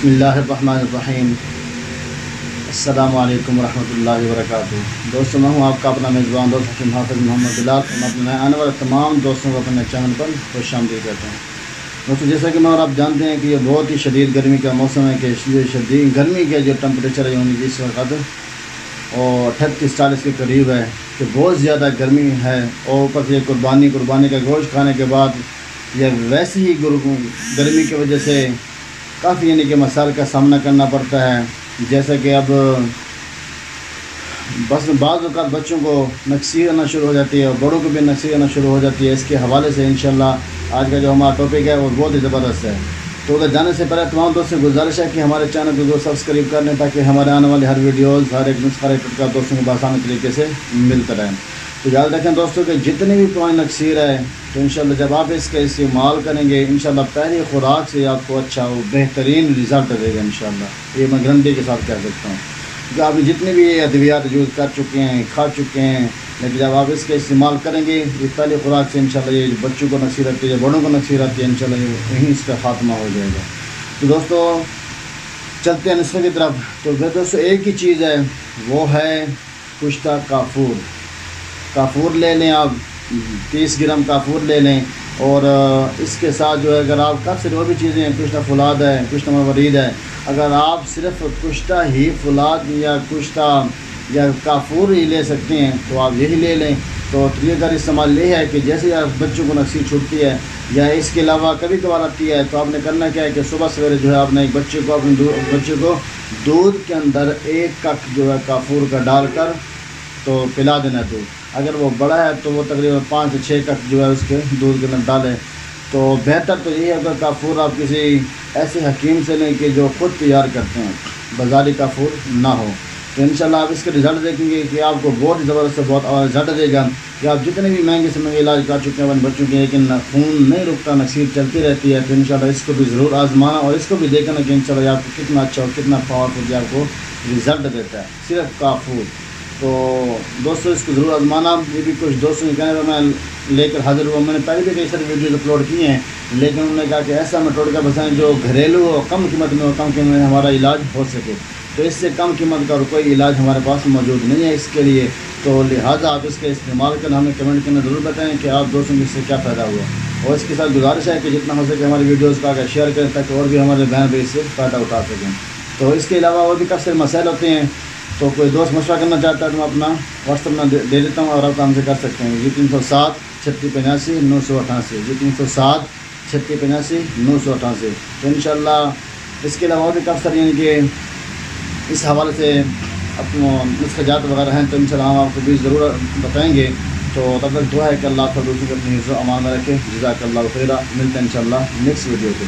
بسم اللہ الرحمن الرحیم۔ السلام علیکم ورحمۃ اللہ وبرکاتہ۔ دوستوں، میں ہوں آپ کا اپنا میزبان دوست حکیم حافظ محمد بلال۔ میں اپنے آنے والے تمام دوستوں کو اپنے چینل پر خوش آمدید کہتا ہوں۔ دوستوں، جیسا کہ میں اور آپ جانتے ہیں کہ یہ بہت ہی شدید گرمی کا موسم ہے کہ شدید گرمی کے جو ٹمپریچر ہے یعنی اس وقت اور 38-40 کے قریب ہے کہ بہت زیادہ گرمی ہے، اور اوپر سے قربانی کا گوشت کھانے کے بعد یہ ویسے ہی گرمی کی وجہ سے کافی یعنی کہ مسائل کا سامنا کرنا پڑتا ہے، جیسا کہ اب بس بعض اوقات بچوں کو نکسی آنا شروع ہو جاتی ہے اور بڑوں کو بھی نکسی آنا شروع ہو جاتی ہے۔ اس کے حوالے سے انشاءاللہ آج کا جو ہمارا ٹاپک ہے وہ بہت ہی زبردست ہے۔ تو ادھر جانے سے پہلے تمام دوستوں سے گزارش ہے کہ ہمارے چینل کو سبسکرائب کر لیں تاکہ ہمارے آنے والے ہر ویڈیوز ہر ایک نسخہ کا دوستوں کو بآسانی طریقے سے ملتا رہے۔ تو یاد رکھیں دوستوں کہ جتنے بھی پوائنٹ نکسیر ہے تو انشاءاللہ جب آپ اس کا استعمال کریں گے انشاءاللہ پہلی خوراک سے آپ کو اچھا بہترین رزلٹ دے گا انشاءاللہ، یہ میں گارنٹی کے ساتھ کہہ سکتا ہوں کہ آپ جتنے بھی یہ ادویات یوز کر چکے ہیں کھا چکے ہیں، لیکن جب آپ اس کا استعمال کریں گے یہ پہلی خوراک سے انشاءاللہ یہ بچوں کو نکسی رہتی ہے، بڑوں کو نکسی رہتی ہے، انشاءاللہ یہیں اس کا خاتمہ ہو جائے گا۔ تو دوستوں چلتے ہیں نسخے کی طرف۔ تو دوستوں ایک ہی چیز ہے، وہ ہے کشتہ کافور لے لیں، آپ 30 گرام کافور لے لیں، اور اس کے ساتھ جو ہے اگر آپ کا صرف وہ بھی چیزیں ہیں، کشتہ فولاد ہے، کشتہ مروارید ہے، اگر آپ صرف کشتہ ہی فولاد یا کشتہ یا کافور ہی لے سکتے ہیں تو آپ یہی لے لیں۔ تو طریقہ کار استعمال یہ ہے کہ جیسے آپ بچوں کو نکسی چھوٹتی ہے یا اس کے علاوہ کبھی کبھار آتی ہے تو آپ نے کرنا کیا ہے کہ صبح سویرے جو ہے آپ نے ایک بچے کو دودھ کے اندر 1 کپ جو ہے کافور کا ڈال کر تو پلا دینا ہے۔ دودھ اگر وہ بڑا ہے تو وہ تقریباً 5 سے 6 کپ جو ہے اس کے دودھ کے اندر ڈالیں۔ تو بہتر تو یہ ہے اگر کافور آپ کسی ایسے حکیم سے لیں کہ جو خود تیار کرتے ہیں، بازاری کافور نہ ہو، تو انشاءاللہ آپ اس کے رزلٹ دیکھیں گے کہ آپ کو بہت زبردست بہت رزلٹ دے گا کہ آپ جتنے بھی مہنگے سے مہنگے علاج کر چکے ہیں اپنے بچوں کے لیکن خون نہیں رکتا، نکسیر چلتی رہتی ہے، تو انشاءاللہ اس کو بھی ضرور آزمانا اور اس کو بھی دیکھنا کہ انشاءاللہ آپ کو کتنا اچھا اور کتنا پاورفل آپ کو رزلٹ دیتا ہے صرف کافور۔ تو دوستوں اس کو ضرور آزمانا۔ یہ بھی کچھ دوستوں کے کہنے پر میں لے کر حاضر ہوا۔ میں نے پہلے بھی کئی ساری ویڈیوز اپلوڈ کی ہیں، لیکن انہوں نے کہا کہ ایسا میں ٹوٹکا بتائیں جو گھریلو اور کم قیمت میں اور کم قیمت میں ہمارا علاج ہو سکے۔ تو اس سے کم قیمت کا اور کوئی علاج ہمارے پاس موجود نہیں ہے اس کے لیے، تو لہٰذا آپ اس کا استعمال کرنا ہمیں کمنٹ کرنا ضرور بتائیں کہ آپ دوستوں کو اس سے کیا فائدہ ہوا، اور اس کے ساتھ گزارش ہے کہ جتنا ہو سکے ہماری ویڈیوز کا اگر شیئر کریں تاکہ اور بھی ہمارے بہن بھائی اس سے فائدہ اٹھا سکیں۔ تو اس کے علاوہ اور بھی کافی سارے مسائل ہوتے ہیں، تو کوئی دوست مشورہ کرنا چاہتا ہے تو میں اپنا واٹس ایپ میں دے دیتا ہوں اور آپ ہم سے کر سکتے ہیں۔ 307 3685 988 307 3685 988۔ تو انشاءاللہ اس کے علاوہ اور بھی کافی ساری یعنی کہ اس حوالے سے اپنا نسخہ جات وغیرہ ہیں تو انشاءاللہ ہم آپ کو بھی ضرور بتائیں گے۔ تو تب تک دعا ہے کہ اللہ تعالیٰ دوستوں کو اپنی حفظ و امان میں رکھے۔ جزاک اللہ خیرہ۔ ملتے ہیں انشاءاللہ نیکسٹ ویڈیو کے۔